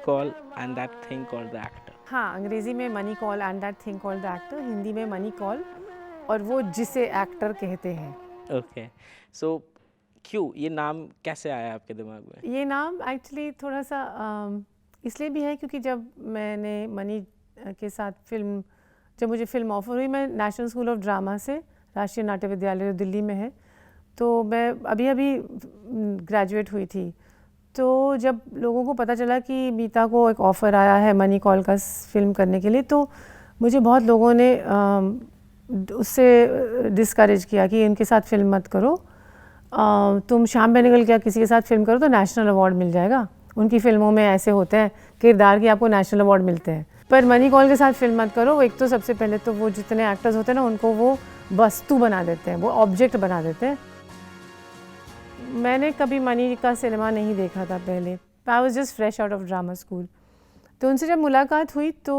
call and that thing called the actor. हाँ, अंग्रेज़ी में money call and that thing called the actor, Hindi में money call और वो जिसे एक्टर कहते हैं। Okay. So क्यों ये नाम कैसे आया आपके दिमाग में? ये नाम एक्चुअली थोड़ा सा इसलिए भी है क्योंकि जब मैंने मनी के साथ जब मुझे फ़िल्म ऑफ़र हुई, मैं नेशनल स्कूल ऑफ ड्रामा से, राष्ट्रीय नाट्य विद्यालय दिल्ली में है, तो मैं अभी ग्रेजुएट हुई थी। तो जब लोगों को पता चला कि मीता को एक ऑफ़र आया है मनी कॉल का फ़िल्म करने के लिए, तो मुझे बहुत लोगों ने उससे डिस्करेज किया कि इनके साथ फ़िल्म मत करो, तुम श्याम बेनेगल क्या किसी के साथ फ़िल्म करो तो नेशनल अवार्ड मिल जाएगा। उनकी फ़िल्मों में ऐसे होते हैं किरदार कि आपको नेशनल अवार्ड मिलते हैं, पर मनी कॉल के साथ फ़िल्म मत करो। एक तो सबसे पहले तो वो जितने एक्टर्स होते हैं ना, उनको वो वस्तु बना देते हैं, वो ऑब्जेक्ट बना देते हैं। मैंने कभी मनी का सिनेमा नहीं देखा था पहले, I was just fresh out of drama school. तो उनसे जब मुलाकात हुई तो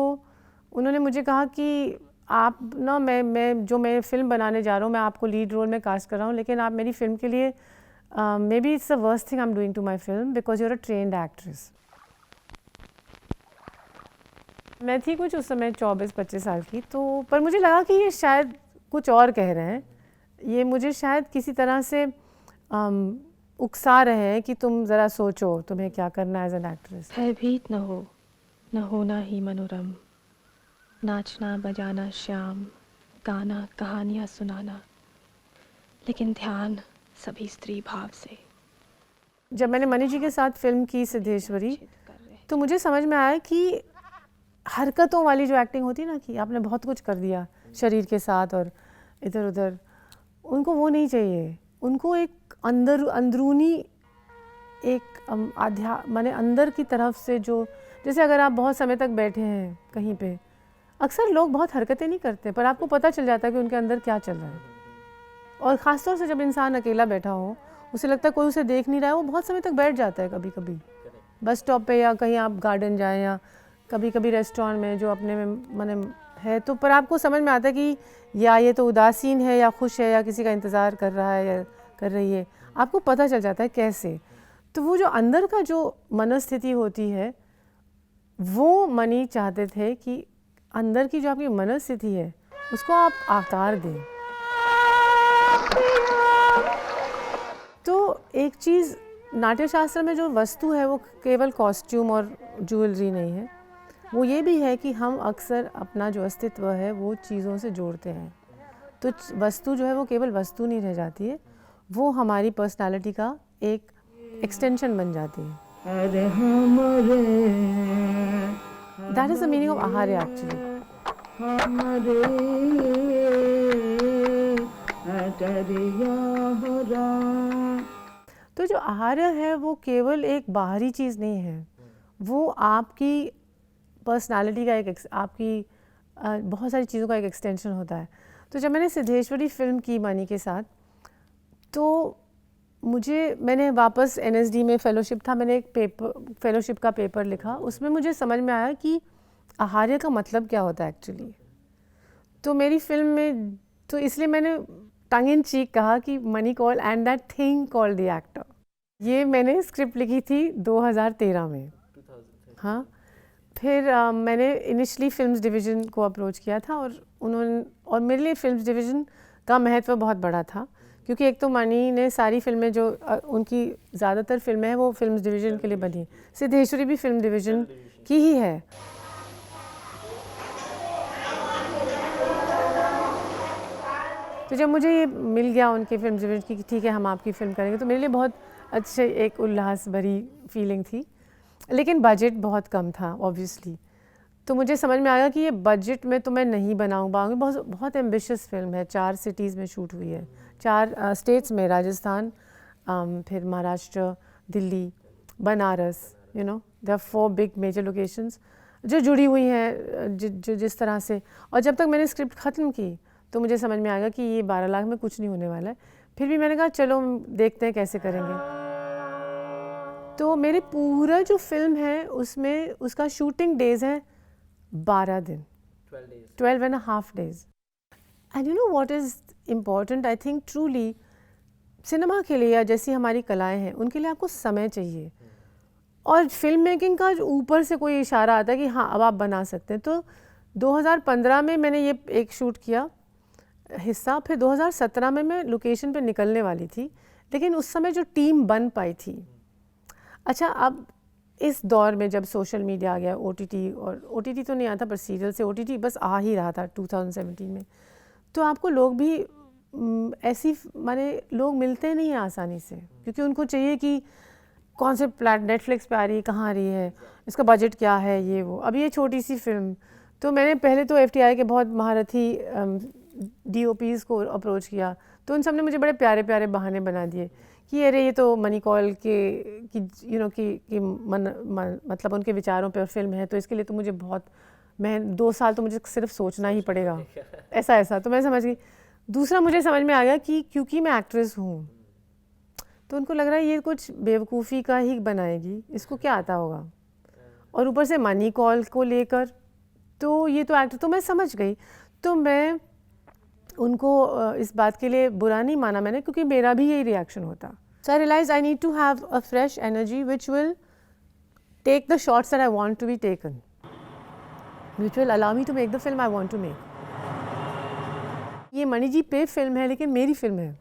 उन्होंने मुझे कहा कि आप ना मैं फ़िल्म बनाने जा रहा हूँ, मैं आपको लीड रोल में कास्ट कर रहा हूँ, लेकिन आप मेरी फ़िल्म के लिए maybe it's the worst thing I am doing to my film because you are a trained actress. मैं थी कुछ उस समय 24-25 साल की, तो पर मुझे लगा कि ये शायद कुछ और कह रहे हैं, ये मुझे शायद किसी तरह से उकसा रहे हैं कि तुम ज़रा सोचो तुम्हें क्या करना है एज एन एक्ट्रेस। भयभीत न होना ही मनोरम, नाचना बजाना श्याम, गाना कहानियाँ सुनाना, लेकिन ध्यान सभी स्त्री भाव से। जब मैंने मनी जी के साथ फिल्म की सिद्धेश्वरी, तो मुझे समझ में आया कि हरकतों वाली जो एक्टिंग होती है ना, कि आपने बहुत कुछ कर दिया शरीर के साथ और इधर उधर, उनको वो नहीं चाहिए। उनको एक अंदरूनी एक माने अंदर की तरफ से जो, जैसे अगर आप बहुत समय तक बैठे हैं कहीं पे, अक्सर लोग बहुत हरकतें नहीं करते पर आपको पता चल जाता है कि उनके अंदर क्या चल रहा है। और ख़ासतौर से जब इंसान अकेला बैठा हो, उसे लगता है कोई उसे देख नहीं रहा है, वो बहुत समय तक बैठ जाता है। कभी कभी बस स्टॉप पे या कहीं आप गार्डन जाएं या कभी कभी रेस्टोरेंट में जो अपने में माने है, तो पर आपको समझ में आता है कि या ये तो उदासीन है या खुश है या किसी का इंतज़ार कर रहा है या कर रही है, आपको पता चल जाता है कैसे। तो वो जो अंदर का जो मनस्थिति होती है, वो मनी चाहते थे कि अंदर की जो आपकी मनस्थिति है उसको आप आकार दें। तो एक चीज़ नाट्यशास्त्र में जो वस्तु है वो केवल कॉस्ट्यूम और ज्वेलरी नहीं है, वो ये भी है कि हम अक्सर अपना जो अस्तित्व है वो चीज़ों से जोड़ते हैं। तो वस्तु जो है वो केवल वस्तु नहीं रह जाती है, वो हमारी पर्सनालिटी का एक एक्सटेंशन बन जाती है। That is the meaning of आहार्य एक्चुअली। तो जो आहार्य है वो केवल एक बाहरी चीज़ नहीं है, वो आपकी पर्सनालिटी का आपकी बहुत सारी चीज़ों का एक एक्सटेंशन होता है। तो जब मैंने सिद्धेश्वरी फिल्म की मनी के साथ, तो मैंने वापस NSD में फ़ेलोशिप था, मैंने एक फ़ेलोशिप का पेपर लिखा, उसमें मुझे समझ में आया कि आहार्य का मतलब क्या होता है एक्चुअली। तो मेरी फिल्म में, तो इसलिए मैंने टंग इन चीक कहा कि money call and that thing called the actor. ये मैंने स्क्रिप्ट लिखी थी 2013 में। हाँ, फिर मैंने इनिशियली फिल्म्स डिवीज़न को अप्रोच किया था और मेरे लिए फिल्म्स डिवीज़न का महत्व बहुत बड़ा था, क्योंकि एक तो मनी ने सारी फिल्में जो उनकी ज़्यादातर फिल्में हैं वो फिल्म्स डिवीज़न के लिए बनी, सिद्धेश्वरी भी फिल्म डिवीज़न की ही है। तो जब मुझे ये मिल गया उनके फिल्म डिवीज़न की कि ठीक है हम आपकी फ़िल्म करेंगे, तो मेरे लिए बहुत अच्छे एक उल्लास भरी फीलिंग थी। लेकिन बजट बहुत कम था ऑब्वियसली, तो मुझे समझ में आया कि ये बजट में तो मैं नहीं बना पाऊँगी। बहुत एम्बिशियस फिल्म है, 4 सिटीज़ में शूट हुई है, 4 स्टेट्स में, राजस्थान, फिर Maharashtra, Delhi, Banaras, you know there are 4 big major locations जो जुड़ी हुई हैं जिस तरह से। और जब तक मैंने स्क्रिप्ट ख़त्म की तो मुझे समझ में आ गया कि ये 12 लाख में कुछ नहीं होने वाला है। फिर भी मैंने कहा चलो देखते हैं कैसे करेंगे। तो मेरे पूरा जो फिल्म है उसमें उसका शूटिंग डेज है 12 दिन, 12.5 days। And you know what is important, I think truly cinema के लिए या जैसी हमारी कलाएं हैं उनके लिए आपको समय चाहिए। और फिल्म मेकिंग का जो ऊपर से कोई इशारा आता है कि हाँ अब आप बना सकते हैं। तो 2015 में मैंने ये एक शूट किया हिस्सा, फिर 2017 में मैं लोकेशन पे निकलने वाली थी, लेकिन उस समय जो टीम बन पाई थी। अच्छा, अब इस दौर में जब सोशल मीडिया आ गया, OTT, और OTT तो नहीं आता पर सीरियल से OTT बस आ ही रहा था 2017 में, तो आपको लोग भी ऐसी माने लोग मिलते नहीं हैं आसानी से, क्योंकि उनको चाहिए कि कौन से नेटफ्लिक्स पे आ रही है, कहाँ आ रही है, इसका बजट क्या है, ये वो। अब ये छोटी सी फिल्म, तो मैंने पहले तो FTI के बहुत महारथी DOPs को अप्रोच किया, तो उन सब ने मुझे बड़े प्यारे प्यारे बहाने बना दिए कि अरे ये तो मनी कॉल कि मतलब उनके विचारों पे फिल्म है, तो इसके लिए तो मुझे मैं 2 साल तो मुझे सिर्फ सोचना ही पड़ेगा, ऐसा। तो मैं समझ गई। दूसरा मुझे समझ में आ गया कि क्योंकि मैं एक्ट्रेस हूँ, तो उनको लग रहा है ये कुछ बेवकूफ़ी का ही बनाएगी, इसको क्या आता होगा, और ऊपर से मनी कॉल को लेकर, तो ये तो एक्टर, तो मैं समझ गई। तो मैं उनको इस बात के लिए बुरा नहीं माना मैंने, क्योंकि मेरा भी यही रिएक्शन होता। So I realise I need to have a fresh energy which will take the shots that I want to be taken, which will allow me to make the film I want to make. ये मनी जी पे film है, लेकिन मेरी film है,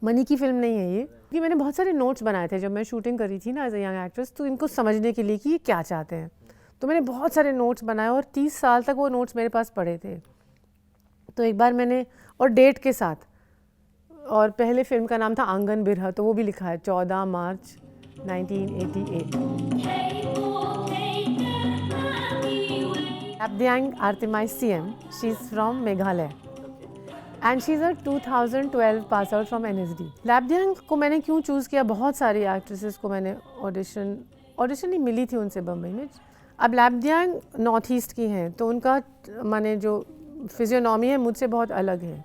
money की film नहीं है ये। मैंने बहुत सारे नोट्स बनाए थे जब मैं शूटिंग करी थी ना एज अ यंग एक्ट्रेस, तो इनको समझने के लिए कि ये क्या चाहते हैं, तो मैंने बहुत सारे नोट्स बनाए और 30 साल तक वो नोट्स मेरे पास पड़े थे। तो एक बार मैंने, और डेट के साथ, और पहले फिल्म का नाम था आंगन बिरहा, तो वो भी लिखा है 14 मार्च 1988। लैब्दियांग आर्तिमाई CM, she is from Meghalaya and she is a 2012 pass out from NSD। लैब्दियांग को मैंने क्यों चूज़ किया, बहुत सारी एक्ट्रेसेस को मैंने ऑडिशन ही मिली थी उनसे बम्बई में। अब लैब्दियांग नॉर्थ ईस्ट की हैं, तो उनका माने जो फिजियोनॉमी है मुझसे बहुत अलग है।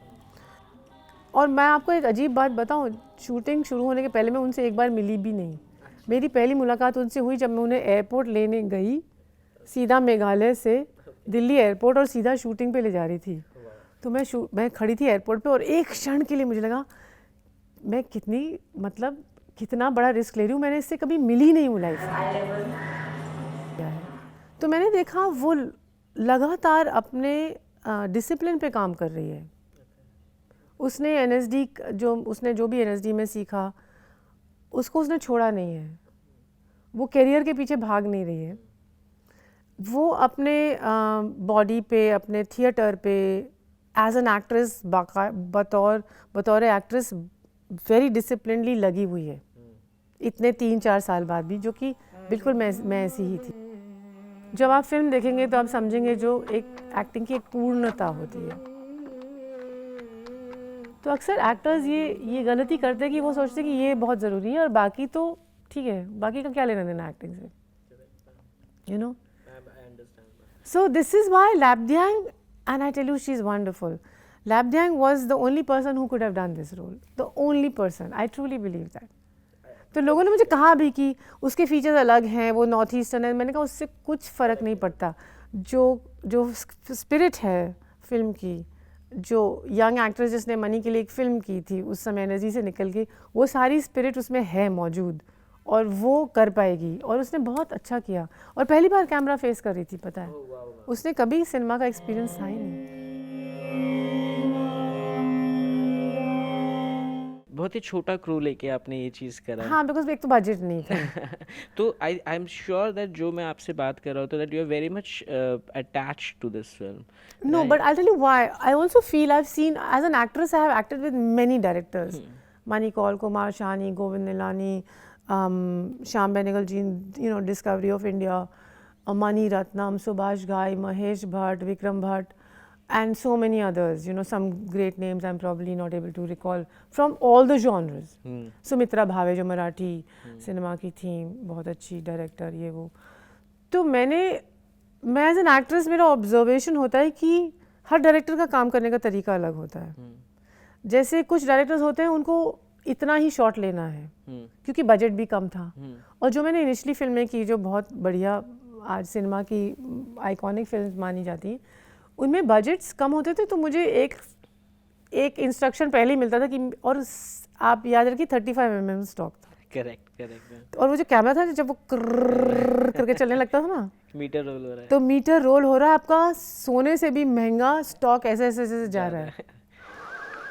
और मैं आपको एक अजीब बात बताऊं, शूटिंग शुरू होने के पहले मैं उनसे एक बार मिली भी नहीं। मेरी पहली मुलाकात उनसे हुई जब मैं उन्हें एयरपोर्ट लेने गई, सीधा मेघालय से दिल्ली एयरपोर्ट, और सीधा शूटिंग पे ले जा रही थी। तो मैं खड़ी थी एयरपोर्ट पे, और एक क्षण के लिए मुझे लगा मैं कितना बड़ा रिस्क ले रही हूँ, मैंने इससे कभी मिली नहीं हूँ लाइफ में। तो मैंने देखा वो लगातार अपने डिसिप्लिन पे काम कर रही है। उसने उसने जो भी NSD में सीखा, उसको उसने छोड़ा नहीं है। वो करियर के पीछे भाग नहीं रही है। वो अपने बॉडी पे, अपने थिएटर पे, एज एन एक्ट्रेस, बतौर एक्ट्रेस वेरी डिसिप्लिनली लगी हुई है, इतने 3-4 साल बाद भी, जो कि बिल्कुल मैं ऐसी ही थी। जब आप फिल्म देखेंगे तो आप समझेंगे जो एक एक्टिंग की एक पूर्णता होती है। तो अक्सर एक्टर्स ये गलती करते हैं कि वो सोचते हैं कि ये बहुत ज़रूरी है और बाकी तो ठीक है, बाकी का क्या लेना देना एक्टिंग से, you know. So this is why Labdyang, and I tell you she's wonderful. Labdyang was the only person who could have done this role. The only person. I truly believe that. तो लोगों ने मुझे कहा भी कि उसके features अलग हैं, वो नॉर्थ ईस्टर्न है। मैंने कहा उससे कुछ फ़र्क नहीं पड़ता। जो स्पिरिट है फिल्म की, जो यंग एक्ट्रेस जिसने मनी के लिए एक फ़िल्म की थी उस समय एनर्जी से निकल के, वो सारी स्पिरिट उसमें है मौजूद, और वो कर पाएगी। और उसने बहुत अच्छा किया, और पहली बार कैमरा फेस कर रही थी, पता है। उसने कभी सिनेमा का एक्सपीरियंस था ही नहीं। बहुत ही छोटा क्रू लेके आपने ये चीज़ करा। हाँ, बिकॉज एक तो बजट नहीं था। तो आई एम श्योर दैट जो मैं आपसे बात कर रहा हूँ, तो that you are very much attached to this film. No, but I'll tell you why. I also feel I've seen, as an actress, I have acted with many directors. Mani Kaul, Kumar Shani, Govind Nilani, Shyam Benegal ji, you know, Discovery of India, Mani Ratnam, Subhash Ghai, Mahesh Bhatt, Vikram Bhatt, and so many others. You know, some great names I'm probably not able to recall from all the genres. Sumitra Bhave जो Marathi cinema की थी, बहुत अच्छी director, ये वो। तो मैं as an actress, मेरा ऑब्जर्वेशन होता है कि हर डायरेक्टर का काम करने का तरीका अलग होता है। जैसे कुछ डायरेक्टर्स होते हैं, उनको इतना ही शॉट लेना है क्योंकि बजट भी कम था। और जो मैंने इनिशियली फिल्में की, जो बहुत बढ़िया आज सिनेमा की आइकॉनिक फिल्म मानी जाती हैं, उनमें बजट्स कम होते थे। तो मुझे एक इंस्ट्रक्शन पहले ही मिलता था कि, और आप याद रखिए 35 mm स्टॉक था। करेक्ट और वो जो कैमरा था जब वो कर्रर्र करके चलने लगता था ना, मीटर रोल हो रहा है तो मीटर रोल हो रहा है, आपका सोने से भी महंगा स्टॉक ऐसे ऐसे ऐसे जा रहा है।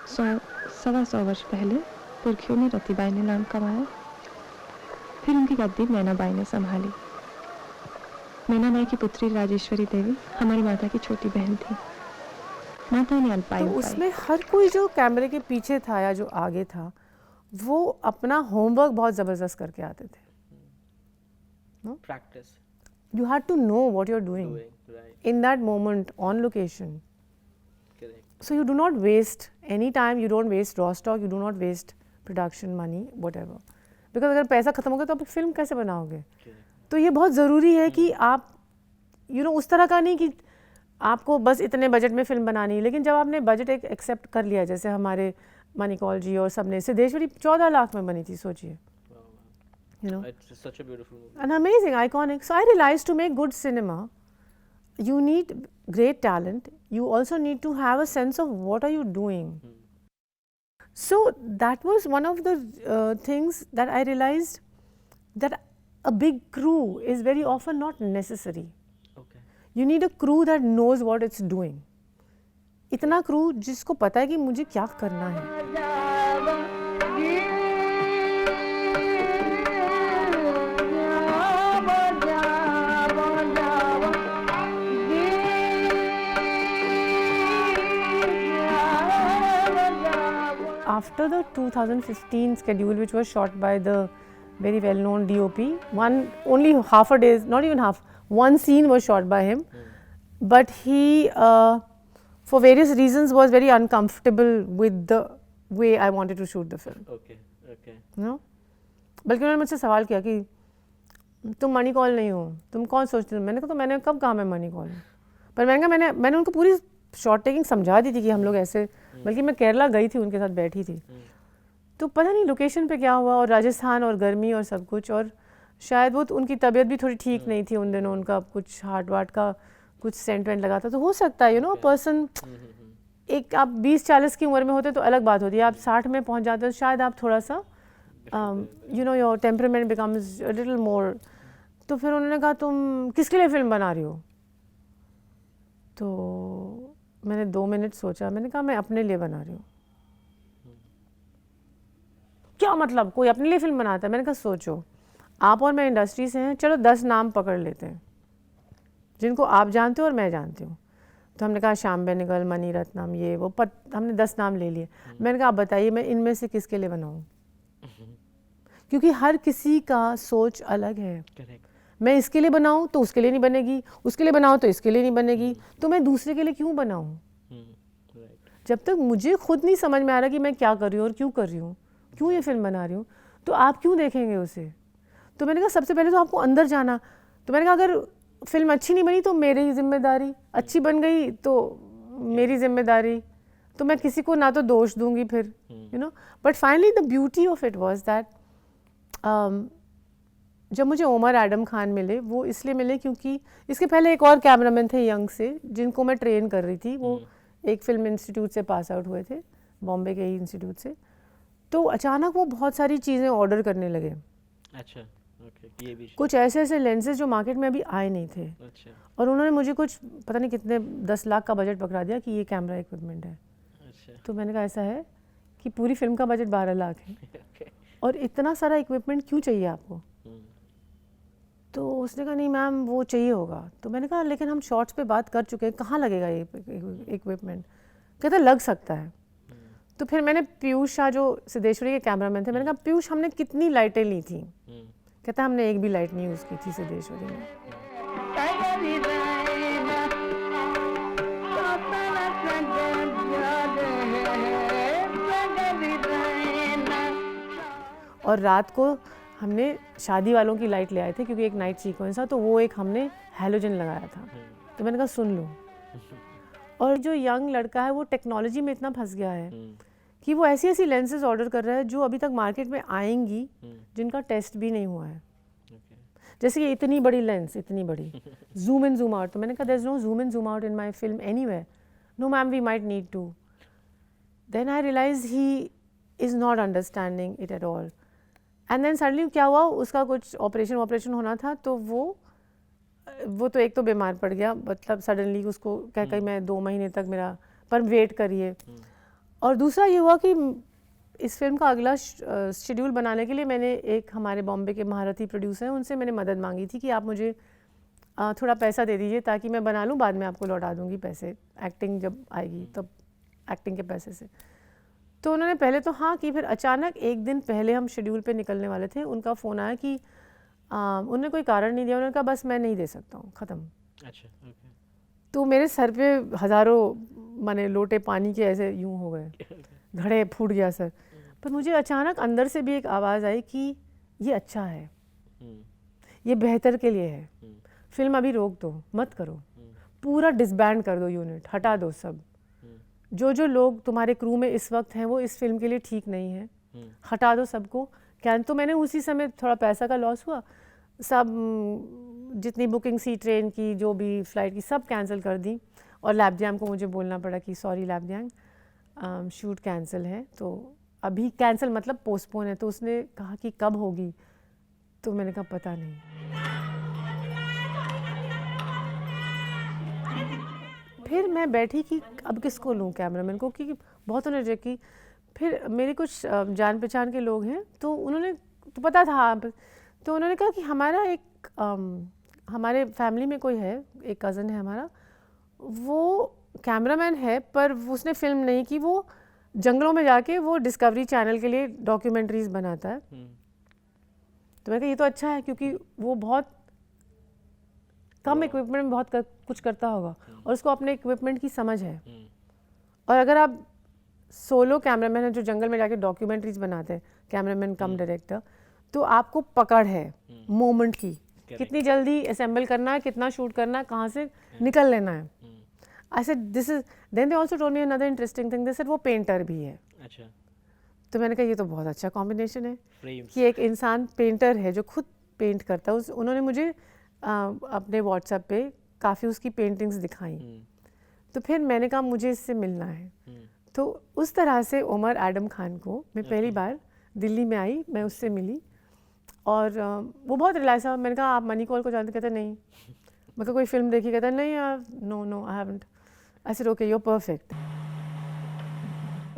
100 वर्ष पहले पुरखियों ने रतीबाई ने नाम कमाया, फिर उनकी गद्दी मैनाबाई ने संभाली। मैनाबाई की पुत्री राजेश्वरी देवी हमारी माता की छोटी बहन थी। माता ने अल्पायु तो पाई। उसमें हर कोई जो कैमरे के पीछे था या जो आगे था, वो अपना होमवर्क बहुत ज़बरदस्त करके आते थे। Practice You had to know what you're doing right in that moment on location. Correct So you do not waste any time, you don't waste raw stock, you do not waste production money, whatever. Because अगर पैसा खत्म हो गया तो आप film कैसे बनाओगे? तो ये बहुत ज़रूरी है कि आप उस तरह का नहीं कि आपको बस इतने बजट में फिल्म बनानी है, लेकिन जब आपने बजट एक एक्सेप्ट कर लिया, जैसे हमारे मणिकौल जी और सबने, सिद्धेश्वरी 14 लाख में बनी थी, सोचिए। It's such a beautiful movie. An amazing, iconic. So I realized to make good cinema, you need great talent. You also need to have a sense of what are you doing. So that was one of the things that I realized, that a big crew is very often not necessary. Okay. You need a crew that knows what it's doing. इतना crew जिसको पता है कि मुझे क्या करना है। After the 2015 schedule, which was shot by the very well-known DOP, only half a day, not even half, one scene was shot by him, but he, for various reasons, was very uncomfortable with the way I wanted to shoot the film. Okay. बल्कि उन्होंने मुझसे सवाल किया कि तुम मणिकौल नहीं हो, तुम कौन सोचते हो? मैंने कहा तो मैंने कब कहा मैं मणिकौल हूँ? पर मैंने कहा मैंने उनको पूरी शॉर्ट टेकिंग समझा दी थी कि हम लोग ऐसे, बल्कि मैं केरला गई थी, उनके साथ बैठी थी, तो पता नहीं लोकेशन पे क्या हुआ, और राजस्थान और गर्मी और सब कुछ, और शायद वो उनकी तबीयत भी थोड़ी ठीक नहीं थी उन दिनों, उनका कुछ हार्ट वार्ट का कुछ सेंट वेंट लगा था, तो हो सकता है पर्सन, एक आप 20-40 की उम्र में होते तो अलग बात होती है, आप 60 में पहुंच जाते हो, शायद आप थोड़ा सा your temperament becomes a little more. तो फिर उन्होंने कहा तुम किसके लिए फिल्म बना रही हो? तो मैंने 2 मिनट सोचा, मैंने कहा मैं अपने लिए बना रही हूँ। क्या मतलब, कोई अपने लिए फिल्म बनाता है? मैंने कहा सोचो, आप और मैं इंडस्ट्री से हैं, चलो 10 नाम पकड़ लेते हैं जिनको आप जानते हो और मैं जानती हूँ। तो हमने कहा श्याम बेनेगल, मणि रत्नम, ये वो हमने 10 नाम ले लिए। मैंने कहा आप बताइए मैं इनमें से किसके लिए बनाऊँ, क्योंकि हर किसी का सोच अलग है। मैं इसके लिए बनाऊँ तो उसके लिए नहीं बनेगी, उसके लिए बनाऊँ तो इसके लिए नहीं बनेगी, तो मैं दूसरे के लिए क्यों बनाऊँ? जब तक मुझे खुद नहीं समझ में आ रहा कि मैं क्या कर रही हूँ और क्यों कर रही हूँ, क्यों ये फिल्म बना रही हूँ, तो आप क्यों देखेंगे उसे? तो मैंने कहा सबसे पहले तो आपको अंदर जाना। तो मैंने कहा अगर फिल्म अच्छी नहीं बनी तो मेरी जिम्मेदारी, अच्छी बन गई तो मेरी जिम्मेदारी, तो मैं किसी को ना तो दोष दूंगी फिर, but finally the beauty of it was that जब मुझे ओमर एडम खान मिले, वो इसलिए मिले क्योंकि इसके पहले एक और कैमरामैन थे यंग से जिनको मैं ट्रेन कर रही थी, वो एक फिल्म इंस्टीट्यूट से पास आउट हुए थे, बॉम्बे के ही इंस्टीट्यूट से। तो अचानक वो बहुत सारी चीज़ें ऑर्डर करने लगे। अच्छा, ओके, ये भी कुछ ऐसे ऐसे लेंसेज जो मार्केट में अभी आए नहीं थे। अच्छा। और उन्होंने मुझे कुछ पता नहीं कितने 10 लाख का बजट पकड़ा दिया कि ये कैमरा इक्विपमेंट है। अच्छा। तो मैंने कहा ऐसा है कि पूरी फिल्म का बजट 12 लाख है और इतना सारा इक्विपमेंट क्यों चाहिए आपको? तो उसने कहा नहीं मैम वो चाहिए होगा। तो मैंने कहा लेकिन हम शॉर्ट्स पे बात कर चुके हैं, कहाँ लगेगा ये इक्विपमेंट? कहता लग सकता है। तो फिर मैंने पीयूष शाह जो सिद्धेश्वरी के कैमरामैन थे, मैंने कहा पीयूष हमने कितनी लाइटें ली थी? कहता हमने एक भी लाइट नहीं यूज़ की थी सिद्धेश्वरी में। और रात को हमने शादी वालों की लाइट ले आए थे क्योंकि एक नाइट सीक्वेंस था, तो वो एक हमने हैलोजन लगाया था। तो मैंने कहा सुन लो। और जो यंग लड़का है वो टेक्नोलॉजी में इतना फंस गया है कि वो ऐसी ऐसी लेंसेज ऑर्डर कर रहा है जो अभी तक मार्केट में आएंगी, जिनका टेस्ट भी नहीं हुआ है। जैसे कि इतनी बड़ी लेंस, इतनी बड़ी जूम इन जूम आउट। तो मैंने कहा there is no zoom in zoom out in my film anywhere. No ma'am we might need to. Then I realise he is not understanding it at all. And then suddenly क्या हुआ, उसका कुछ operation होना था, तो वो तो एक तो बीमार पड़ गया, मतलब सडनली उसको कहीं मैं 2 महीने तक मेरा पर वेट करिए। और दूसरा ये हुआ कि इस फिल्म का अगला शेड्यूल बनाने के लिए मैंने एक हमारे बॉम्बे के महारथी प्रोड्यूसर हैं, उनसे मैंने मदद मांगी थी कि आप मुझे थोड़ा पैसा दे दीजिए ताकि मैं बना लूँ, बाद में आपको लौटा दूँगी पैसे, एक्टिंग जब आएगी तब एक्टिंग के पैसे से। तो उन्होंने पहले तो हाँ की, फिर अचानक एक दिन पहले हम शेड्यूल पे निकलने वाले थे, उनका फ़ोन आया कि उन्होंने कोई कारण नहीं दिया, उन्होंने कहा बस मैं नहीं दे सकता हूँ, ख़त्म। अच्छा, ओके। तो मेरे सर पे हज़ारों माने लोटे पानी के ऐसे यूँ हो गए, घड़े फूट गया सर। पर मुझे अचानक अंदर से भी एक आवाज़ आई कि ये अच्छा है, ये बेहतर के लिए है, फिल्म अभी रोक दो, मत करो, पूरा डिसबैंड कर दो यूनिट, हटा दो सब, जो लोग तुम्हारे क्रू में इस वक्त हैं वो इस फिल्म के लिए ठीक नहीं है, हटा दो सबको। क्या तो मैंने उसी समय थोड़ा पैसा का लॉस हुआ, सब जितनी बुकिंग सी ट्रेन की, जो भी फ़्लाइट की, सब कैंसिल कर दी। और लैब्जैम को मुझे बोलना पड़ा कि सॉरी लैब्जैम, शूट कैंसिल है, तो अभी कैंसिल मतलब पोस्टपोन है। तो उसने कहा कि कब होगी, तो मैंने कहा पता नहीं। फिर मैं बैठी कि अब किसको लूँ कैमरामैन को, क्योंकि बहुत उन्होंने रिजेक्ट की। फिर मेरे कुछ जान पहचान के लोग हैं, तो उन्होंने तो पता था, तो उन्होंने कहा कि हमारा एक हमारे फैमिली में कोई है, एक कज़न है हमारा, वो कैमरामैन है, पर उसने फिल्म नहीं की, वो जंगलों में जाके वो डिस्कवरी चैनल के लिए डॉक्यूमेंट्रीज बनाता है। तो मैंने कहा ये तो अच्छा है, क्योंकि वो बहुत कम इक्विपमेंट में बहुत कुछ करता होगा और उसको अपने इक्विपमेंट की समझ है। और अगर आप सोलो कैमरामैन है जो जंगल में जाके डॉक्यूमेंट्रीज बनाते हैं, कैमरामैन कम डायरेक्टर, तो आपको पकड़ है मोमेंट की, कितनी जल्दी असेंबल करना है, कितना शूट करना है, कहाँ से निकल लेना है। I said this is, then they also told me another interesting thing, they said वो पेंटर भी है। अच्छा। तो मैंने कहा ये तो बहुत अच्छा कॉम्बिनेशन है कि एक इंसान पेंटर है जो खुद पेंट करता है। उन्होंने मुझे अपने व्हाट्सएप पे काफ़ी उसकी पेंटिंग्स दिखाई। तो फिर मैंने कहा मुझे इससे मिलना है। तो उस तरह से उमर एडम खान को मैं पहली बार दिल्ली में आई, मैं उससे मिली और वो बहुत रिलैक्स था। मैंने कहा आप मनी कॉल को जानते? कहते नहीं। मैं कहा कोई फिल्म देखी? कहता नहीं यार, no I haven't. I said okay you are perfect.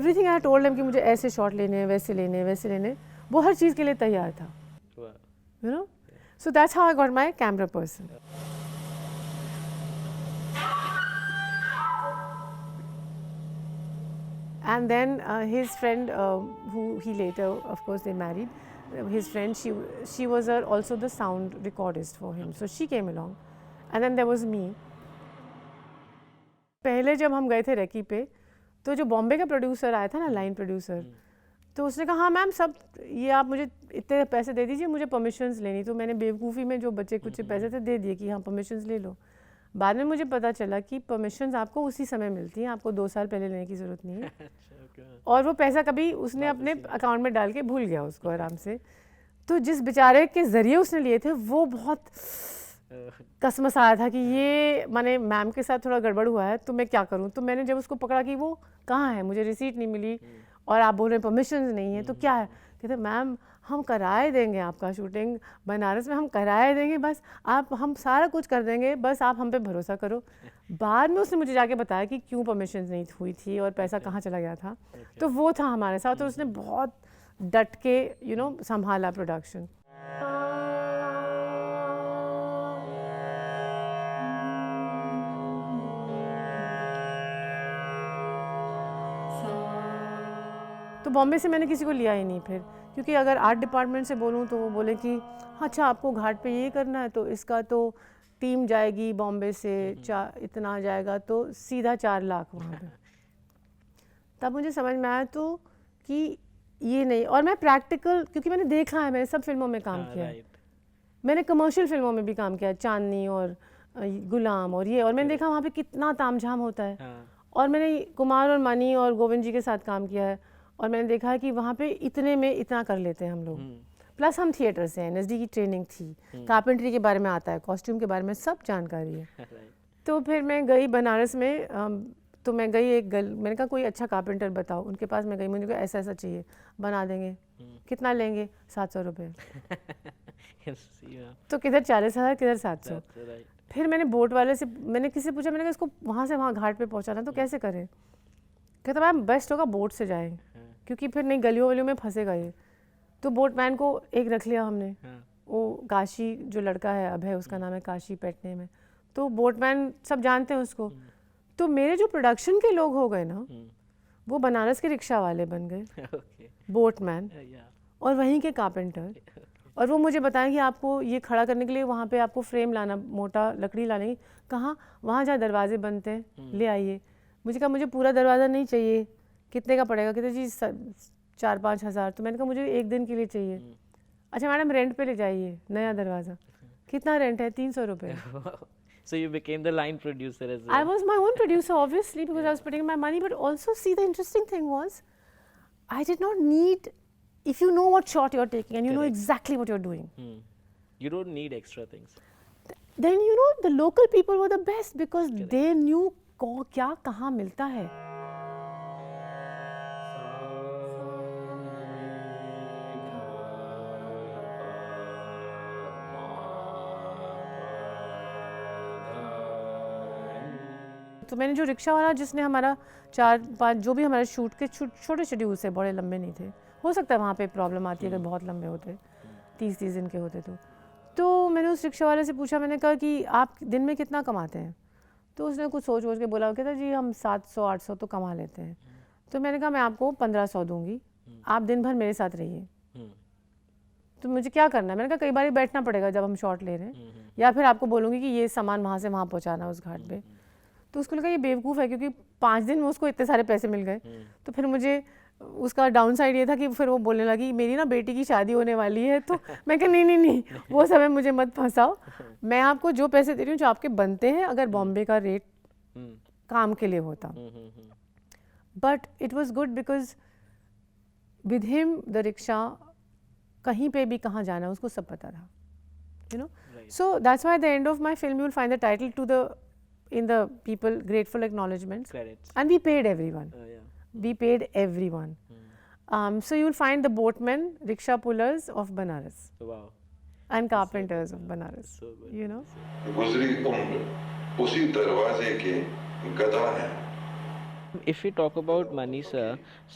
Everything I told him कि मुझे ऐसे शॉट लेने हैं, वैसे लेने हैं, वैसे लेने, वो हर चीज़ के लिए तैयार था, you no. So that's how I got my camera person. And then his friend, who he later, of course, they married. His friend, she was also the sound recordist for him. So she came along, and then there was me. पहले जब हम गए थे recce पे, तो जो बॉम्बे का producer आया था ना, लाइन प्रोड्यूसर, तो उसने कहा हाँ मैम सब ये आप मुझे इतने पैसे दे दीजिए, मुझे परमिशंस लेनी। तो मैंने बेवकूफ़ी में जो बचे कुछ पैसे थे दे दिए कि हाँ परमिशंस ले लो। बाद में मुझे पता चला कि परमिशंस आपको उसी समय मिलती हैं, आपको 2 साल पहले लेने की ज़रूरत नहीं है। और वो पैसा कभी उसने अपने अकाउंट में डाल के भूल गया उसको आराम से। तो जिस बेचारे के ज़रिए उसने लिए थे वो बहुत कसमस आया था कि ये माने मैम के साथ थोड़ा गड़बड़ हुआ है, तो मैं क्या करूँ। तो मैंने जब उसको पकड़ा कि वो कहाँ है, मुझे रिसीट नहीं मिली और आप बोल रहे हैं परमिशंस नहीं है, तो क्या है? कहते मैम हम कराए देंगे आपका शूटिंग बनारस में, हम कराए देंगे, बस आप हम सारा कुछ कर देंगे, बस आप हम पे भरोसा करो। बाद में उसने मुझे जाके बताया कि क्यों परमिशंस नहीं हुई थी और पैसा कहाँ चला गया था। तो वो था हमारे साथ और उसने बहुत डट के संभाला प्रोडक्शन। तो बॉम्बे से मैंने किसी को लिया ही नहीं फिर, क्योंकि अगर आर्ट डिपार्टमेंट से बोलूँ तो वो बोले कि अच्छा आपको घाट पे ये करना है, तो इसका तो टीम जाएगी बॉम्बे से, इतना जाएगा, तो सीधा 4 लाख वहाँ पे। तब मुझे समझ में आया तो कि ये नहीं। और मैं प्रैक्टिकल, क्योंकि मैंने देखा है, मैंने सब फिल्मों में काम किया है, मैंने कमर्शियल फिल्मों में भी काम किया, चांदनी और गुलाम और ये, और मैंने देखा वहाँ पे कितना तामझाम होता है। और मैंने कुमार और मनी और गोविंद जी के साथ काम किया है और मैंने देखा है कि वहाँ पे इतने में इतना कर लेते हैं हम लोग। प्लस हम थिएटर से हैं, एनएसडी की ट्रेनिंग थी, कारपेंटरी के बारे में आता है, कॉस्ट्यूम के बारे में सब जानकारी है। तो फिर मैं गई बनारस में, तो मैं गई मैंने कहा कोई अच्छा कारपेंटर बताओ, उनके पास मैं गई, मुझे कहा ऐसा ऐसा चाहिए, बना देंगे। कितना लेंगे? 700 रुपये। तो किधर 40,000, किधर 700। फिर मैंने बोट वाले से, मैंने किसी से पूछा, मैंने कहा इसको वहाँ से वहाँ घाट पे पहुँचाना तो कैसे करें? कहता मैम बेस्ट होगा बोट से जाएं, क्योंकि फिर नहीं गलियों वलियों में फंसेगा ये। तो बोटमैन को एक रख लिया हमने, वो काशी जो लड़का है अभय, उसका नाम है काशी पेट नेम है, तो बोटमैन सब जानते हैं उसको। तो मेरे जो प्रोडक्शन के लोग हो गए ना, वो बनारस के रिक्शा वाले बन गए, बोटमैन, और वहीं के कारपेंटर। और वो मुझे बताएं कि आपको ये खड़ा करने के लिए वहाँ पे आपको फ्रेम लाना, मोटा लकड़ी लाने की, कहाँ? वहाँ जहाँ दरवाजे बनते हैं ले आइए। मुझे कहा मुझे पूरा दरवाज़ा नहीं चाहिए, कितने का पड़ेगा? कहते जी 4-5 हज़ार। तो मैंने कहा मुझे एक दिन के लिए चाहिए। अच्छा मैडम रेंट पे ले जाइए नया दरवाज़ा। कितना रेंट है? 300 रुपये। So you became the line producer as well. I was my own producer, obviously, because I was putting my money. But also, see, the interesting thing was, I did not need. If you know what shot you're taking and you know exactly what you're doing, You don't need extra things. then you know the local people were the best because they knew क्या कहाँ मिलता है. तो मैंने जो rickshaw वाला जिसने हमारा 4-5 जो भी हमारे शूट के छोटे शेड्यूल से, बड़े लंबे नहीं थे, हो सकता है वहाँ पे प्रॉब्लम आती है अगर बहुत लंबे होते, 30 दिन के होते तो मैंने उस रिक्शा वाले से पूछा, मैंने कहा कि आप दिन में कितना कमाते हैं? तो उसने कुछ सोच के बोला, कहता जी हम 700-800 तो कमा लेते हैं। तो मैंने कहा मैं आपको 1500 दूंगी, आप दिन भर मेरे साथ रहिए। तो मुझे क्या करना है? मैंने कहा कई बार बैठना पड़ेगा जब हम शॉट ले रहे हैं, या फिर आपको बोलूँगी कि ये सामान वहाँ से वहाँ पहुँचाना उस घाट पे। तो उसको लगा ये बेवकूफ़ है, क्योंकि 5 दिन में उसको इतने सारे पैसे मिल गए। तो फिर मुझे उसका डाउन साइड ये था कि फिर वो बोलने लगी मेरी ना बेटी की शादी होने वाली है। तो मैं कहा नहीं वो समय मुझे मत फंसाओ, मैं आपको जो पैसे दे रही हूँ जो आपके बनते हैं, अगर बॉम्बे का रेट काम के लिए होता। But it was good because with him the rickshaw, कहीं पे भी कहाँ जाना है उसको सब पता था, you know. So that's why at the end of my film you will find the title to the in the people grateful acknowledgements. Credits. And we paid everyone. Yeah. We paid everyone. So you will find the boatmen, rickshaw pullers of Banaras. Wow. And carpenters of Banaras. So good. You know. गुजरी उम्र उसी दरवाजे के गधा है. If we talk about Mani sir,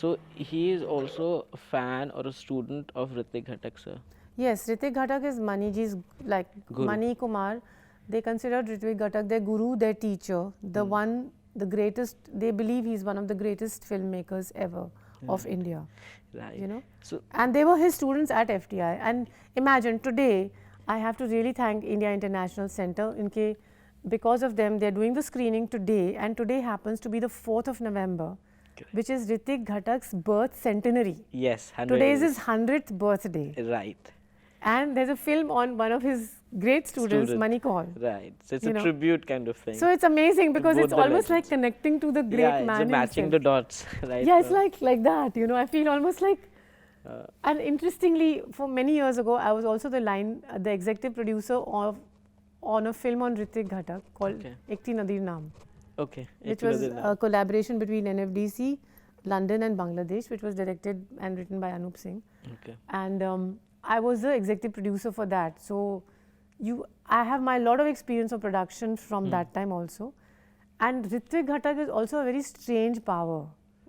so he is also a fan or a student of Hrithik Ghatak sir. Yes, Hrithik Ghatak is Mani ji's like Guru. Mani Kumar. They considered Hrithik Ghatak their guru, their teacher, the greatest. They believe he's one of the greatest filmmakers ever of India. Right. You know. So And they were his students at FTI. And imagine today, I have to really thank India International Center. Because of them, they're doing the screening today, and today happens to be the 4th of November, which is Hrithik Ghatak's birth centenary. yes, 100 Today is years. his 100th birthday. Right. And there's a film on one of his great students, Mani Kaul. Right. So it's You a know. tribute kind of thing. So it's amazing because both it's the almost like legends. connecting to the great yeah, man it's matching himself. the dots, right? Yeah, it's like that, you know. I feel almost like, and interestingly, for many years ago, I was also the executive producer on a film on Hrithik Ghatak called Ekti Nadir Naam, Okay. which was a collaboration between NFDC, London and Bangladesh, which was directed and written by Anup Singh. Okay. And I was the executive producer for that. So I have my lot of experience of production from that time also. And Hrithik Ghatak is also a very strange power.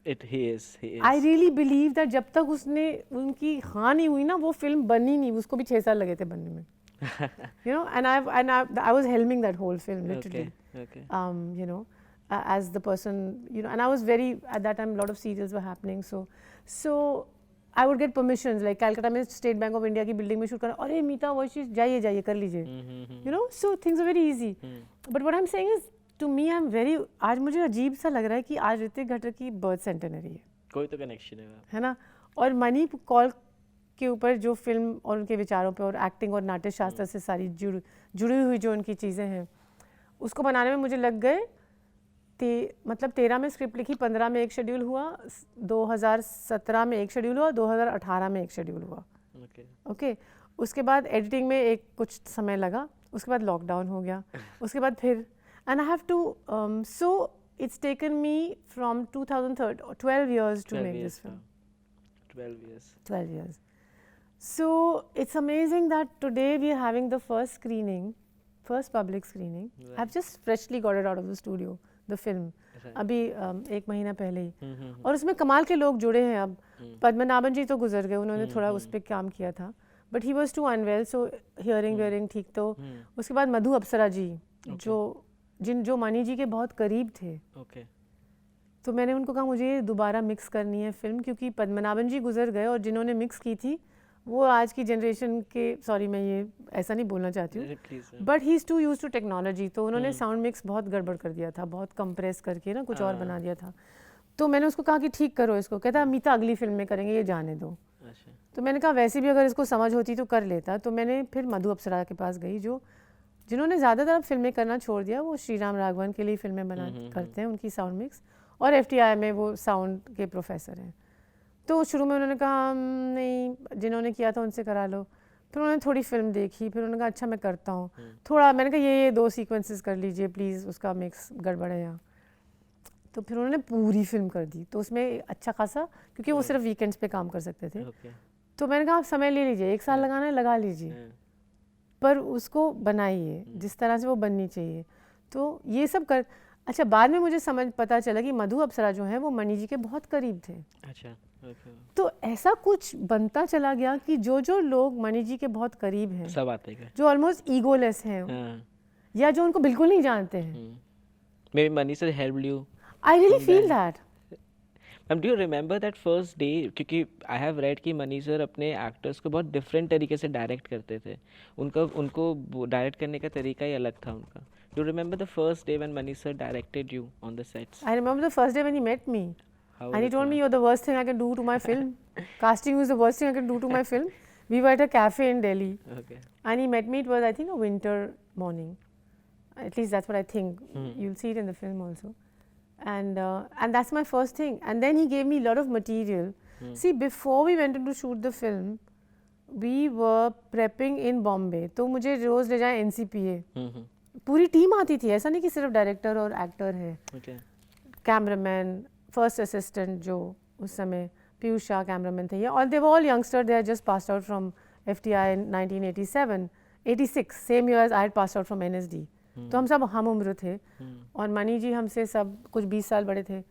He is. I really believe that जब तक उसने उनकी हाँ नहीं हुई ना, वो film बनी नहीं, उसको भी 6 साल लगे थे बनने में. You know, and I was helming that whole film literally. Okay. You know, as the person, you know, and I was very, at that time a lot of serials were happening, so I would get permissions, like Calcutta में State Bank of India की building में shoot करना, अरे मीता voice जाइए कर लीजिए, you know, so things are very easy. But what I'm saying is, to me I'm very, आज मुझे अजीब सा लग रहा है कि आज ऋतिक घटक की birth centenary है, कोई तो connection है ना. और मनी कौल के ऊपर जो फिल्म और उनके विचारों पे और एक्टिंग और नाट्य शास्त्र से सारी जुड़ी हुई जो उनकी चीज़ें हैं, उसको बनाने में मुझे लग गए मतलब 13 में स्क्रिप्ट लिखी, 15 में एक शेड्यूल हुआ, 2017 में एक शेड्यूल हुआ, 2018 में एक शेड्यूल हुआ. ओके. उसके बाद एडिटिंग में एक कुछ समय लगा, उसके बाद लॉकडाउन हो गया, उसके बाद फिर, and I have to, so it's taken me from 2013 or 12 years to 12 make years, this film. 12 years. 12 years. So it's amazing that today we are having the first screening, first public screening. Right. I've just freshly got it out of the studio, the film. Right. अभी 1 महीना पहले ही. और उसमें कमाल के लोग जुड़े हैं अब. पद्मनाभन जी तो गुजर गए, उन्होंने थोड़ा उस पर काम किया था. But he was too unwell, so hearing wearing ठीक. तो उसके बाद मधु अप्सरा जी, जो मनी जी के बहुत करीब थे. Okay. तो मैंने उनको कहा मुझे दोबारा मिक्स करनी है फिल्म, क्योंकि पद्मनाभन जी गुजर गए और जिन्होंने मिक्स की थी वो आज की जनरेशन के, सॉरी मैं ये ऐसा नहीं बोलना चाहती हूँ, Please, but he is too used to technology. तो उन्होंने साउंड मिक्स बहुत गड़बड़ कर दिया था, बहुत कंप्रेस करके ना कुछ और बना दिया था. तो मैंने उसको कहा कि ठीक करो इसको. कहता अमिता अगली फिल्म में करेंगे, ये जाने दो. अच्छा. तो मैंने कहा वैसे भी अगर इसको समझ होती तो कर लेता. तो मैंने फिर मधु अप्सरा के पास गई, जिन्होंने ज़्यादातर अब फिल्में करना छोड़ दिया. वो श्री राम राघवन के लिए फिल्में करते हैं, उनकी साउंड मिक्स, और FTI में वो साउंड के प्रोफेसर हैं. तो शुरू में उन्होंने कहा नहीं, जिन्होंने किया था उनसे करा लो. फिर उन्होंने थोड़ी फिल्म देखी, फिर उन्होंने कहा अच्छा मैं करता हूँ थोड़ा. मैंने कहा ये 2 सीक्वेंसेस कर लीजिए प्लीज़, उसका मिक्स गड़बड़ है यहाँ. तो फिर उन्होंने पूरी फिल्म कर दी. तो उसमें अच्छा खासा, क्योंकि वो सिर्फ वीकेंड्स पे काम कर सकते थे. Okay. तो मैंने कहा आप समय ले लीजिए, 1 साल लगाना है लगा लीजिए, पर उसको बनाइए जिस तरह से वो बननी चाहिए. तो ये सब कर. अच्छा, बाद में मुझे पता चला कि मधु अप्सरा जो हैं वो मणि जी के बहुत करीब थे. अच्छा. Okay. तो ऐसा कुछ बनता चला गया कि जो लोग मणि जी के बहुत करीब हैं, सब आते गए. जो ऑलमोस्ट ईगोलेस हैं, या जो उनको बिल्कुल नहीं जानते हैं. Maybe Mani sir helped you. I really feel that. Ma'am do you remember that first day, क्योंकि आई हैव रेड कि मनी सर अपने एक्टर्स को बहुत डिफरेंट तरीके से डायरेक्ट करते थे. उनको डायरेक्ट करने का तरीका ही अलग था उनका. Do you remember the first day when money sir directed you on the sets? I remember the first day when he met me. And he told me, you're the worst thing I can do to my film. Casting you is the worst thing I can do to my film. We were at a cafe in Delhi. Okay. And he met me, it was I think a winter morning. At least that's what I think. You'll see it in the film also. And that's my first thing. And then he gave me a lot of material. See, before we went in to shoot the film, we were prepping in Bombay. तो मुझे रोज़ ले जाए NCPA. पूरी team आती थी, ऐसा नहीं कि सिर्फ डायरेक्टर और एक्टर है. Okay. कैमरामैन, फर्स्ट असिस्टेंट जो उस समय पीयूष शाह कैमरामैन थे, और they were all youngster. They had just passed out from FTI in 1986, same year as I had passed out from NSD. तो हम सब हम उम्र थे. और मणि जी हमसे सब कुछ 20 साल बड़े थे.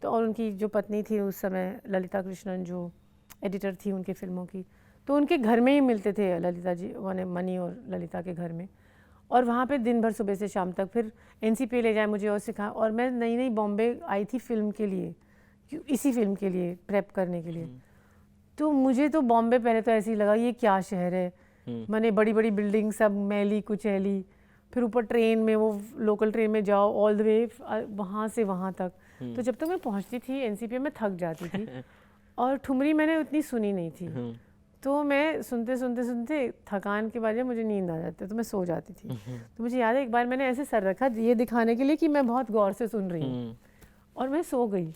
तो और उनकी जो पत्नी थी उस समय ललिता कृष्णन, जो एडिटर थी उनकी फिल्मों की, तो उनके घर में ही मिलते थे ललिता जी, मणि और ललिता के घर में. और वहाँ पे दिन भर सुबह से शाम तक. फिर NCPA ले जाए मुझे और सिखा. और मैं नई बॉम्बे आई थी फिल्म के लिए, इसी फिल्म के लिए प्रेप करने के लिए. तो मुझे तो बॉम्बे पहले तो ऐसे ही लगा ये क्या शहर है. मैंने बड़ी बड़ी बिल्डिंग सब मैली कुचैली, फिर ऊपर ट्रेन में, वो लोकल ट्रेन में जाओ ऑल द वे वहाँ से वहाँ तक. तो जब तक मैं पहुँचती थी NCPA में थक जाती थी. और ठुमरी मैंने उतनी सुनी नहीं थी. तो मैं सुनते थकान के बाद मुझे नींद आ जाती, तो मैं सो जाती थी. तो मुझे याद है एक बार मैंने ऐसे सर रखा ये दिखाने के लिए कि मैं बहुत गौर से सुन रही हूँ, और मैं सो गई.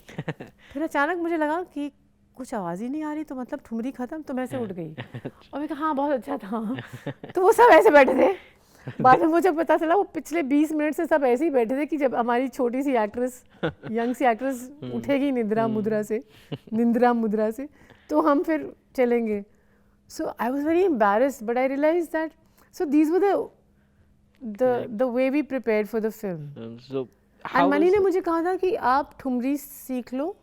फिर अचानक मुझे लगा कि कुछ आवाज़ ही नहीं आ रही, तो मतलब ठुमरी ख़त्म. तो मैं ऐसे उठ गई और मैं कहा हाँ बहुत अच्छा था. तो वो सब ऐसे बैठे थे. बाद में मुझे पता चला वो पिछले 20 मिनट से सब ऐसे ही बैठे थे कि जब हमारी छोटी सी एक्ट्रेस, यंग सी एक्ट्रेस उठेगी निंद्रा मुद्रा से तो हम फिर चलेंगे. So I was very embarrassed, but I realized that. So these were the way we prepared for the film. So and money ने मुझे कहा था कि आप ठुमरी सीख लो.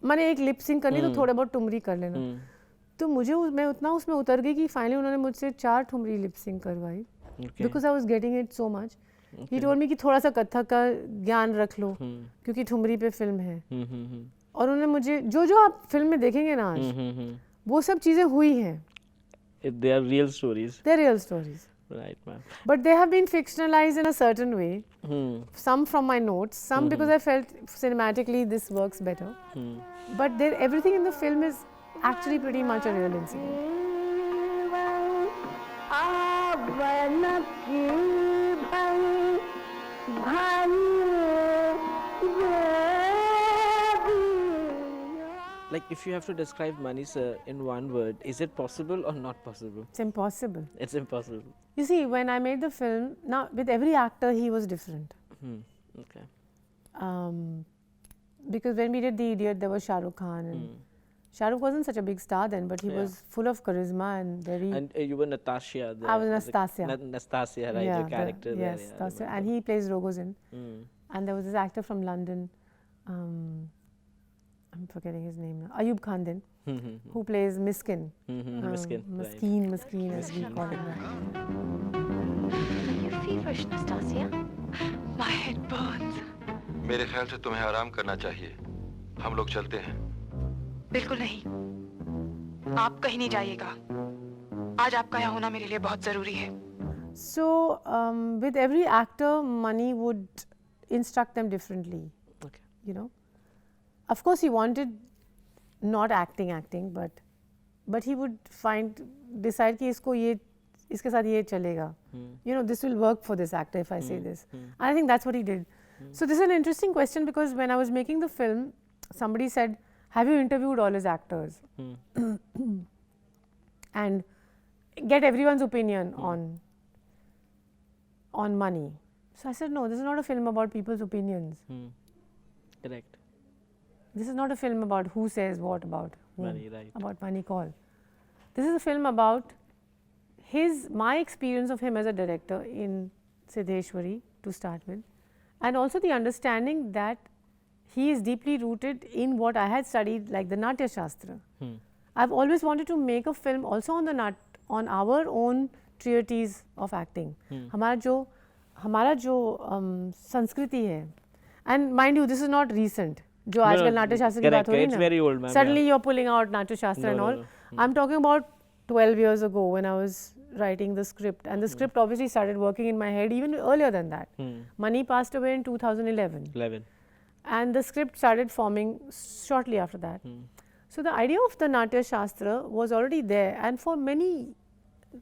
मैंने एक लिप सिंक करनी, तो थोड़ा बहुत ठुमरी कर लेना. तो मैं उतना उसमें उतर गई कि फाइनली उन्होंने मुझसे 4 ठुमरी लिप सिंक करवाई. Because I was getting it so much. He told me कि थोड़ा सा कथक का ज्ञान रख लो, क्योंकि ठुमरी पे फिल्म है. और उन्होंने मुझे जो आप फिल्म में देखेंगे ना आज, वो सब चीज़ें हुई हैं. They are real stories. They're real stories. Right, ma'am. But they have been fictionalized in a certain way. Some from my notes, some because I felt cinematically this works better. But everything in the film is actually pretty much a real incident. Like if you have to describe Mani sir in one word, is it possible or not possible? It's impossible. It's impossible. You see, when I made the film, now with every actor he was different. Okay. Because when we did The Idiot, there was Shah Rukh Khan, and Shah Rukh wasn't such a big star then, but he was full of charisma and very. And you were Natasha. I was Nastasia. Nastasia, right? Yeah, your character there. yes, Yeah, I Nastasia. remember. And he plays Rogozin. Mm. And there was this actor from London, I'm forgetting his name now, Ayub Khan, who plays Miskin. Miskin, right. Miskin, as we call it now. Are you feverish, Nastasia? My head burns. मेरे ख्याल से तुम्हें आराम करना चाहिए। हम लोग चलते हैं। बिल्कुल नहीं, आप कहीं नहीं जाइएगा। आज आपका यहाँ होना मेरे लिए बहुत जरूरी है। So, with every actor, Mani would instruct them differently. Okay. You know, of course, he wanted not acting, but he would decide कि इसको ये इसके साथ ये चलेगा. You know, this will work for this actor if I say this. And I think that's what he did. So this is an interesting question because when I was making the film, somebody said, "Have you interviewed all his actors and get everyone's opinion on Mani?" So I said, "No, this is not a film about people's opinions. Correct. This is not a film about who says what about whom, Mani, right. about Mani Kaul. This is a film about my experience of him as a director in Siddheshwari to start with, and also the understanding that he is deeply rooted in what I had studied, like the Natya Shastra. I've always wanted to make a film also on our own treatise of acting. हमारा जो संस्कृति है, and mind you, this is not recent. जो आजकल नाट्य शास्त्र की बात हो रही है ना, very old, ma'am, suddenly you're pulling out Natya Shastra and all. I'm talking about 12 years ago when I was writing the script, and the script obviously started working in my head even earlier than that. Mani passed away in 2011. And the script started forming shortly after that. So the idea of the Natya Shastra was already there, and for many,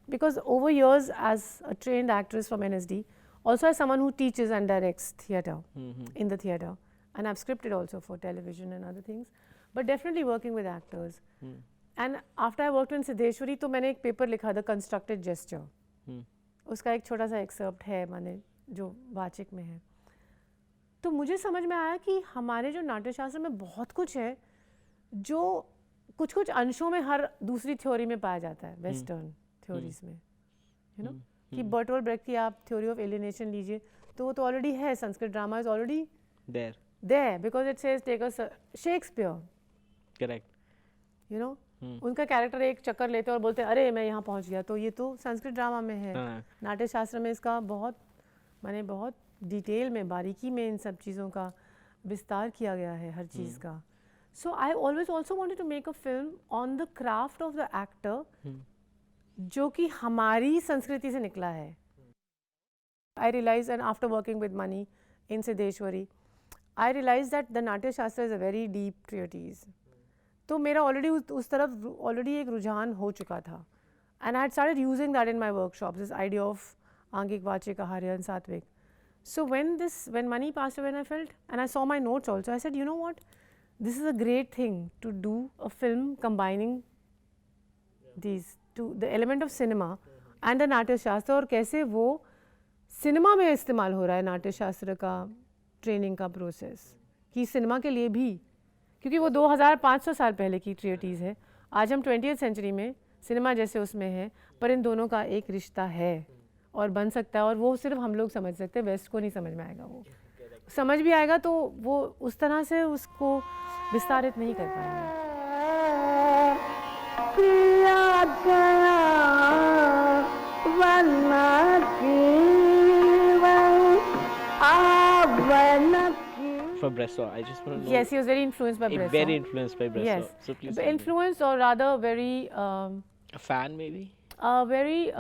because over years as a trained actress from NSD, also as someone who teaches and directs theatre in the theatre, and I've scripted also for television and other things, but definitely working with actors. And after I worked in Siddheshwari, तो मैंने एक paper लिखा, The Constructed Gesture. उसका एक छोटा सा excerpt है, माने जो वाचिक में है. तो मुझे समझ में आया कि हमारे जो नाट्यशास्त्र में बहुत कुछ है जो कुछ कुछ अंशों में हर दूसरी थ्योरी में पाया जाता है, वेस्टर्न थ्योरीज में, यू नो, कि बर्टोल्ड ब्रेक्ट की आप थ्योरी ऑफ एलिनेशन लीजिए तो वो तो ऑलरेडी है, Sanskrit drama is already there because it says take a Shakespeare, correct, you know, उनका कैरेक्टर एक चक्कर लेते हैं और बोलते हैं अरे मैं यहाँ पहुँच गया, तो ये तो संस्कृत ड्रामा में है. नाट्य शास्त्र में इसका बहुत माने बहुत डिटेल में, बारीकी में इन सब चीज़ों का विस्तार किया गया है, हर चीज़ का. So I always also wanted to make a film on the craft of the actor जो कि हमारी संस्कृति से निकला है. I realise, and after working with Mani in Siddheshwari, I realise that the Natya Shastra is a very deep treatise. तो मेरा already उस तरफ ऑलरेडी एक रुझान हो चुका था, and I had started using that in my workshops, this idea of आंगिक, वाचिक, आहार्य एंड सात्विक. So when Mani passed away, I felt, and I saw my notes also, I said, you know what, this is a great thing to do a film combining these two, the element of cinema and the Natya Shastra, और कैसे वो cinema में इस्तेमाल हो रहा है नाट्य शास्त्र का ट्रेनिंग का प्रोसेस, कि सिनेमा के लिए भी, क्योंकि वो 2500 साल पहले की ट्रियोटीज़ है. आज हम 20th सेंचुरी में सिनेमा जैसे उसमें है, पर इन दोनों का एक रिश्ता है और बन सकता है, और वो सिर्फ हम लोग समझ सकते हैं, वेस्ट को नहीं समझ में आएगा. वो समझ भी आएगा तो वो उस तरह से उसको विस्तारित नहीं कर पाएंगे. For Bressot, I just want to know. Yes, he was very influenced by Bressot. Very influenced by Bressot. Yes, So please. influenced, or rather very A fan maybe. very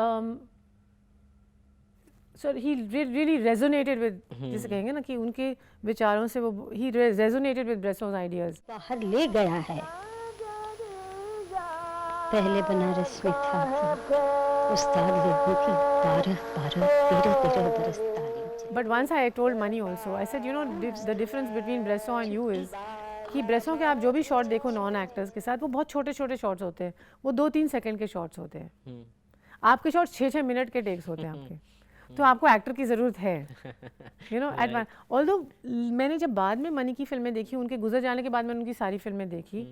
so he really resonated with, जिसे कहेंगे ना कि उनके विचारों से वो, he resonated with Bressot's ideas. बाहर ले गया है. पहले बनारस में था उस्ताद लोगों की 12-13 बरस तालीम. But once I told Mani also, I said, you know, the difference between Bressot and you is कि Bressot के आप जो भी शॉट देखो नॉन एक्टर्स के साथ, वो बहुत छोटे छोटे शॉट्स होते हैं, वो 2-3 सेकंड के शॉट्स होते हैं. आपके शॉट्स 6-6 मिनट के टेक्स होते हैं आपके. तो आपको एक्टर की ज़रूरत है, you know at one. Although मैंने जब बाद में मनी की फिल्में देखी, उनके गुजर जाने के बाद मैंने उनकी सारी फिल्में देखी,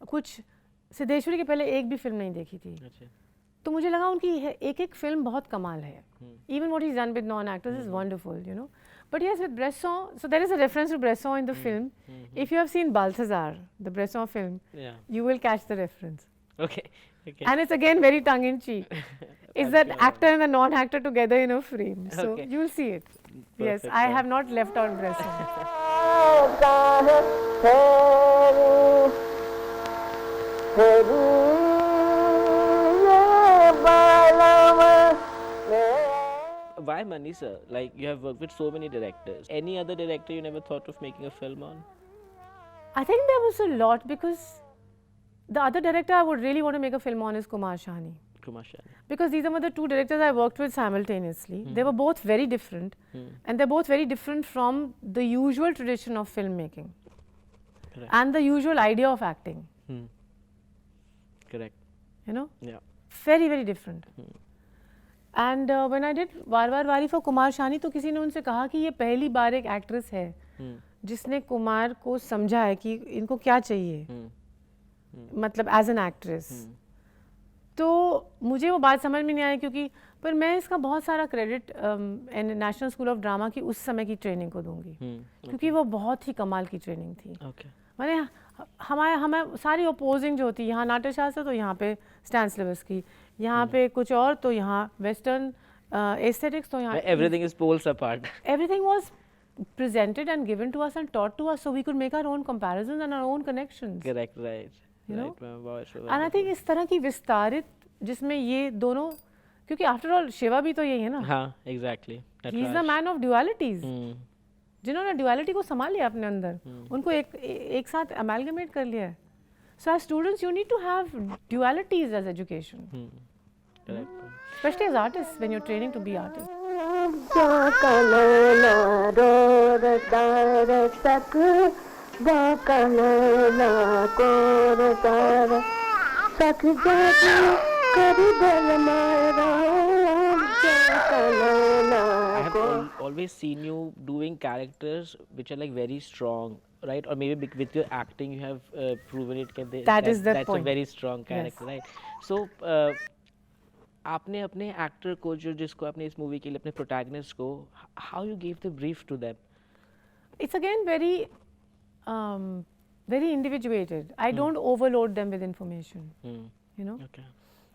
कुछ सिद्धेश्वरी के पहले एक भी फिल्म नहीं देखी थी, तो मुझे लगा उनकी एक एक फिल्म बहुत कमाल है। Even what is done with non actors is wonderful, you know. But yes, with Bresson, so there is a reference to Bresson in the film. If you have seen Balthazar, the Bresson film, you will catch the reference. Okay. And it's again very tongue in cheek. It's that actor and the non-actor together in a frame. So you'll see it. Yes, I have not left out Bresson. Why Mani sir? Like, you have worked with so many directors. Any other director you never thought of making a film on? I think there was a lot, because the other director I would really want to make a film on is Kumar Sahni. Kumar Sahni. Because these are the two directors I worked with simultaneously. They were both very different, and they're both very different from the usual tradition of filmmaking and the usual idea of acting. Correct. You know? Yeah. Very, very different. And when I did वार वार वारी for Kumar शानी, तो किसी ने उनसे कहा कि ये पहली बार एक एक्ट्रेस है जिसने कुमार को समझा है कि इनको क्या चाहिए, मतलब एज एन एक्ट्रेस। तो मुझे वो बात समझ में नहीं आई, क्योंकि पर मैं इसका बहुत सारा credit national school of drama की उस समय की ट्रेनिंग को दूंगी, क्योंकि वो बहुत ही कमाल की ट्रेनिंग थी। मैंने हमें सारी अपोजिंग जो होती, यहाँ नाट्यशास्त्र तो यहाँ पे स्टैनिस्लैवस्की, यहाँ पे कुछ और तो यहाँ वेस्टर्न एस्थेटिक्स, तो यहाँ everything is poles apart. Everything was presented and given to us and taught to us, so we could make our own comparisons and our own connections. Correct, right. You know? Right, ma'am. Wow, so And I think इस तरह की विस्तारित, जिसमें ये दोनों, क्योंकि after all Shiva भी तो यही है ना, हाँ, exactly. He is the man of dualities, जिन्होंने ड्युअलिटी को संभाल लिया अपने अंदर, उनको एक साथ अमेलगमेट कर लिया है। So as students, you need to have dualities as education, especially as artists when you're training to be artists. I have always seen you doing characters which are like very strong, right? Or maybe with your acting you have proven it. That is the that's point. a very strong character, Yes. right? So आपने अपने actor को जिसको आपने इस movie के लिए अपने protagonist को, how you gave the brief to them? It's again very very individuated. I don't overload them with information. You know, Okay.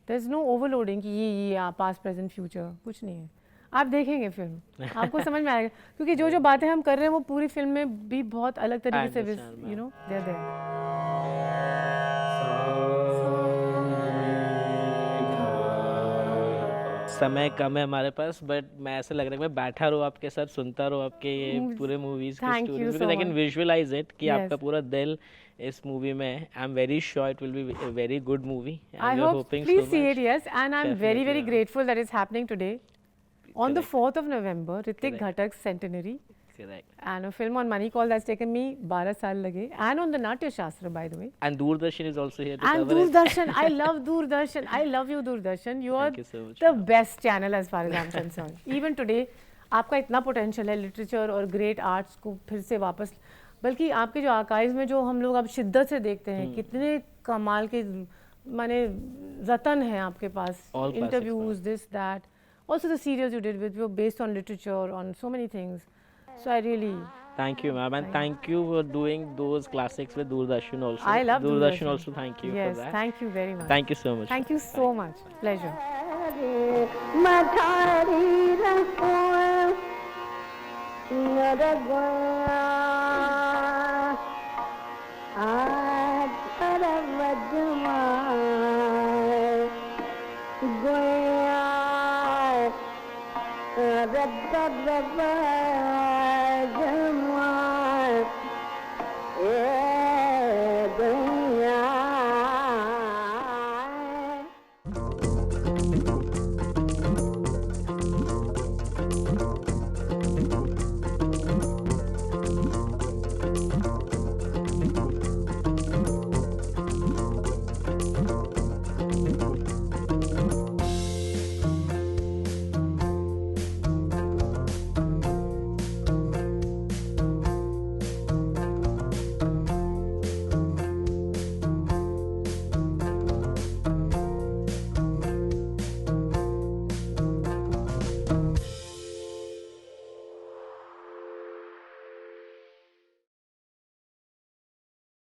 there's no overloading कि ये past, present, future, कुछ नहीं है। आप देखेंगे फिल्म, आपको समझ में आएगा, क्योंकि जो जो बातें हम कर रहे हैं वो पूरी फिल्म में भी बहुत अलग तरीके से, you know, they're there. समय कम है हमारे पास, बट मैं ऐसा लग रहा है मैं बैठा रहूँ आपके साथ, सुनता रहूँ आपके ये पूरे मूवीज की stories, because I can visualise it कि आपका पूरा दिल इस मूवी में है। I am very sure it will be a very good movie. I hope, please see it, yes, and I'm very, very grateful that it's happening today on the 4th of November, Ritik Ghatak's centenary. Correct. And a film on money call that's taken me 12 साल लगे, and on the Natya Shastra, by the way. And Doordarshan is also here to And cover it. Doordarshan, I love Doordarshan. I love you, Doordarshan. You are Thank you so much, the best channel as far as I'm concerned. Even today, आपका इतना potential है literature और great arts को फिर से वापस, बल्कि आपके जो आर्काइव्स में जो हम लोग अब शिद्दत से देखते हैं, कितने कमाल के माने रतन हैं आपके पास, interviews, this that, also the serials you did with, were based on literature, on so many things. So I really Thank you, ma'am, and thank you for doing those classics with Doordarshan also. I love Doordarshan also. Thank you yes, for that. thank you very much. Thank you so much. Thank you so much. Pleasure. Goya,